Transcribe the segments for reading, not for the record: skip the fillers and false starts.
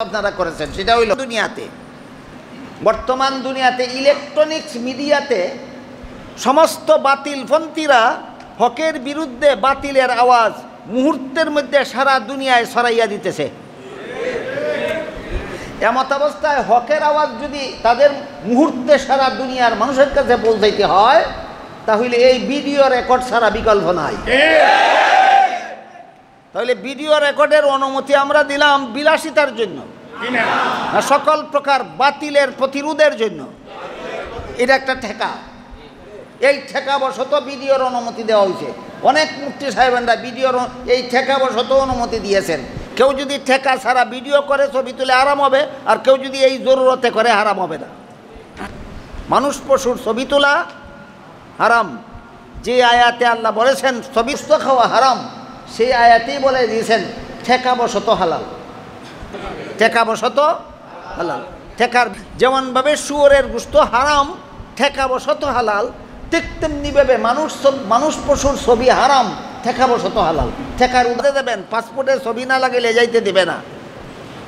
আপনারা করেছেন সেটা হইল দুনিয়াতে, বর্তমান দুনিয়াতে ইলেকট্রনিক্স মিডিয়াতে সমস্ত বাতিলপন্থীরা হকের বিরুদ্ধে বাতিলের আওয়াজ মুহূর্তের মধ্যে সারা দুনিয়ায় ছড়াইয়া দিতেছে। এমত অবস্থায় হকের আওয়াজ যদি তাদের মুহূর্তে সারা দুনিয়ার মানুষের কাছে পৌঁছাইতে হয়, তাহলে এই ভিডিও রেকর্ড ছাড়া বিকল্প নাই। তাহলে ভিডিও রেকর্ডের অনুমতি আমরা দিলাম বিলাসিতার জন্য না সকল প্রকার বাতিলের প্রতিরোধের জন্য? এটা একটা ঠেকা। এই ঠেকাবশত ভিডিওর অনুমতি দেওয়া হয়েছে। অনেক মুফতি সাহেবেরা ভিডিওর এই ঠেকাবশত অনুমতি দিয়েছেন। কেউ যদি ঠেকা ছাড়া ভিডিও করে ছবি তুলে হারাম হবে, আর কেউ যদি এই জরুরতে করে হারাম হবে না। মানুষ পশুর ছবি তোলা হারাম। যে আয়াতে আল্লাহ বলেছেন ছবি খাওয়া হারাম, সেই আয়াতেই বলে দিয়েছেন ঠেকাবশত হালাল। ঠেকাবশত হালাল। ঠেকার যেমনভাবে শুয়োরের গোশত হারাম ঠেকাবশত হালাল, ঠিক তেমনিভাবে মানুষ পশুর ছবি হারাম ঠেকাবশত হালাল। ঠেকার উদাহরণ দেবেন, পাসপোর্টের ছবি না লাগাইলে যাইতে দেবে না।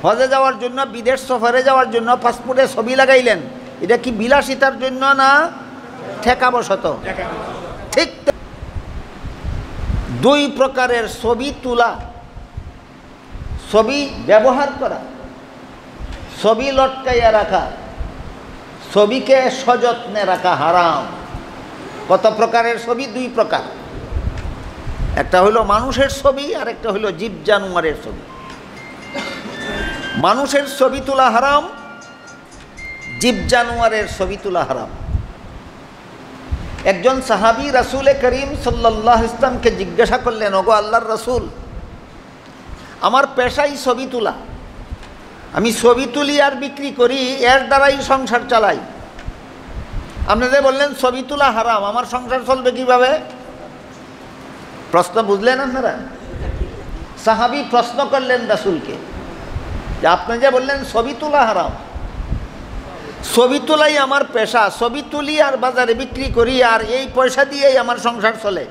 হজে যাওয়ার জন্য, বিদেশ সফরে যাওয়ার জন্য পাসপোর্টের ছবি লাগাইলেন, এটা কি বিলাসিতার জন্য না ঠেকাবশত? ঠিক দুই প্রকারের ছবি তোলা, ছবি ব্যবহার করা, ছবি লটকাইয়া রাখা, ছবিকে সযত্নে রাখা হারাম। কত প্রকারের ছবি? দুই প্রকার। একটা হলো মানুষের ছবি, আর একটা হলো জীব জানোয়ারের ছবি। মানুষের ছবি তোলা হারাম, জীব জানোয়ারের ছবি তোলা হারাম। একজন সাহাবী রাসূল করিম সাল্লাল্লাহু আলাইহি ওয়াসাল্লামকে জিজ্ঞাসা করলেন, ওগো আল্লাহর রাসূল, আমার পেশাই ছবি তোলা, আমি ছবি তুলি আর বিক্রি করি, এর দ্বারাই সংসার চালাই। আপনি যে বললেন ছবি তোলা হারাম, আমার সংসার চলবে কিভাবে? প্রশ্ন বুঝলেন আপনারা? সাহাবী প্রশ্ন করলেন রাসূলকে যে আপনি যে বললেন ছবি তোলা হারাম, ছবি তোলাই আমার পেশা, ছবি তুলি আর বাজারে বিক্রি করি, আর এই পয়সা দিয়েই আমার সংসার চলে,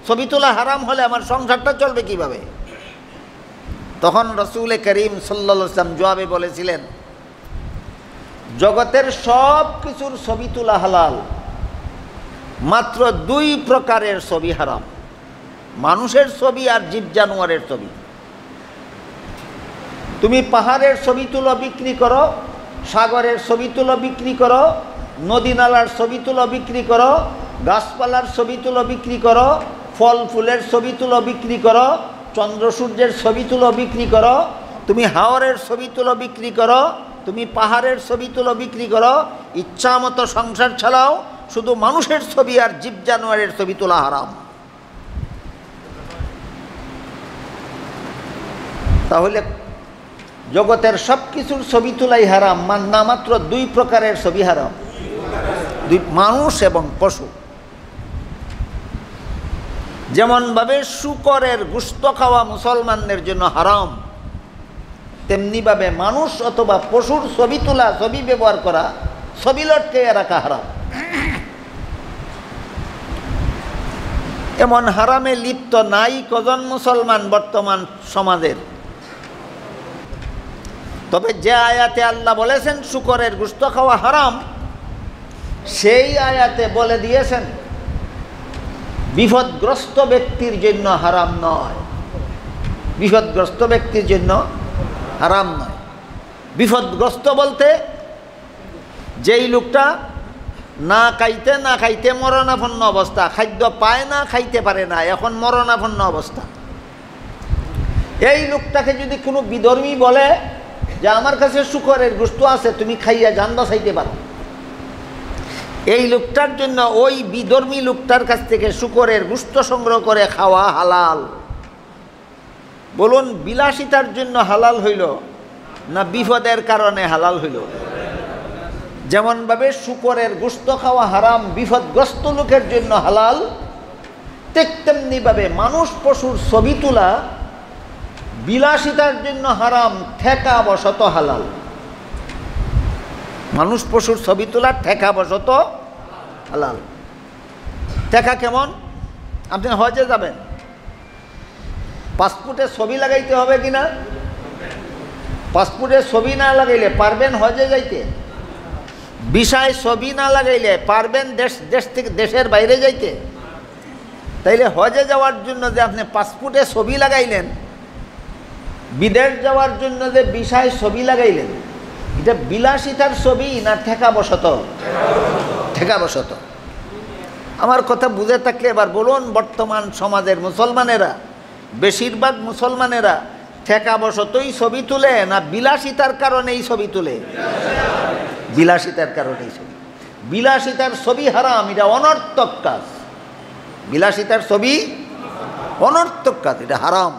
ছবি তোলা হারাম হলে আমার সংসারটা চলবে কিভাবে? তখন রাসূল করিম সাল্লাল্লাহু আলাইহি ওয়াসাল্লাম জবাবে বলেছিলেন, জগতের সব কিছুর ছবি তোলা হালাল, মাত্র দুই প্রকারের ছবি হারাম, মানুষের ছবি আর জীব জানোয়ারের ছবি। তুমি পাহাড়ের ছবি তুলো বিক্রি করো, সাগরের ছবি তুলো বিক্রি করো, নদী নালার ছবি তুলো বিক্রি করো, গাছপালার ছবি তুলো বিক্রি করো, ফল ফুলের ছবি তুলো বিক্রি করো, চন্দ্র সূর্যের ছবি তুলো বিক্রি করো, তুমি হাওরের ছবি তুলো বিক্রি করো, তুমি পাহাড়ের ছবি তুলো বিক্রি করো, ইচ্ছা মতো সংসার চালাও, শুধু মানুষের ছবি আর জীব জানোয়ারের ছবি তোলা হারাম। তাহলে জগতের সব কিছুর ছবি তোলাই হারাম, না মাত্র দুই প্রকারের ছবি হারাম, মানুষ এবং পশু। যেমনভাবে শূকরের গোশত খাওয়া মুসলমানদের জন্য হারাম, তেমনিভাবে মানুষ অথবা পশুর ছবি তোলা, ছবি ব্যবহার করা, ছবি লটকে রাখা হারাম। এমন হারামে লিপ্ত নাই কজন মুসলমান বর্তমান সমাজের। তবে যে আয়াতে আল্লাহ বলেছেন শূকরের গোশত খাওয়া হারাম, সেই আয়াতে বলে দিয়েছেন বিপদগ্রস্ত ব্যক্তির জন্য হারাম নয়, বিপদগ্রস্ত ব্যক্তির জন্য হারাম নয়। বিপদগ্রস্ত বলতে যেই লোকটা না খাইতে মরণাপন্ন অবস্থা, খাদ্য পায় না, খাইতে পারে না, এখন মরণাপন্ন অবস্থা। এই লোকটাকে যদি কোনো বিধর্মী বলে যে আমার কাছে শূকরের গোশত আছে, তুমি খাইয়া জান বাঁচাইতে পারো, এই লোকটার জন্য ওই বিধর্মী লোকটার কাছ থেকে শূকরের গোশত সংগ্রহ করে খাওয়া হালাল। বলুন, বিলাসিতার জন্য হালাল হইল না বিপদের কারণে হালাল হইল? যেমনভাবে শূকরের গোশত খাওয়া হারাম বিপদগ্রস্ত লোকের জন্য হালাল, ঠিক তেমনিভাবে মানুষ পশুর ছবি তোলা বিলাসিতার জন্য হারাম, ঠেকাবশত হালাল। মানুষ পশুর ছবি তোলা ঠেকাবশত হালাল। ঠেকা কেমন? আপনি হজে যাবেন, পাসপোর্টে ছবি লাগাইতে হবে কিনা? পাসপোর্টে ছবি না লাগাইলে পারবেন হজে যাইতে? ভিসায় ছবি না লাগাইলে পারবেন দেশ থেকে দেশের বাইরে যাইতে? তাইলে হজে যাওয়ার জন্য যে আপনি পাসপোর্টে ছবি লাগাইলেন, বিদেশ যাওয়ার জন্য যে ভিসায় ছবি লাগাইলেন, এটা বিলাসিতার ছবি না ঠেকাবশত? ঠেকাবশত। আমার কথা বুঝে থাকলে এবার বলুন, বর্তমান সমাজের মুসলমানেরা, বেশিরভাগ মুসলমানেরা ঠেকাবশতই ছবি তুলে না বিলাসিতার কারণেই ছবি তুলে? বিলাসিতার কারণেই ছবি। বিলাসিতার ছবি হারাম, এটা অনর্থক কাজ। বিলাসিতার ছবি অনর্থক কাজ, এটা হারাম।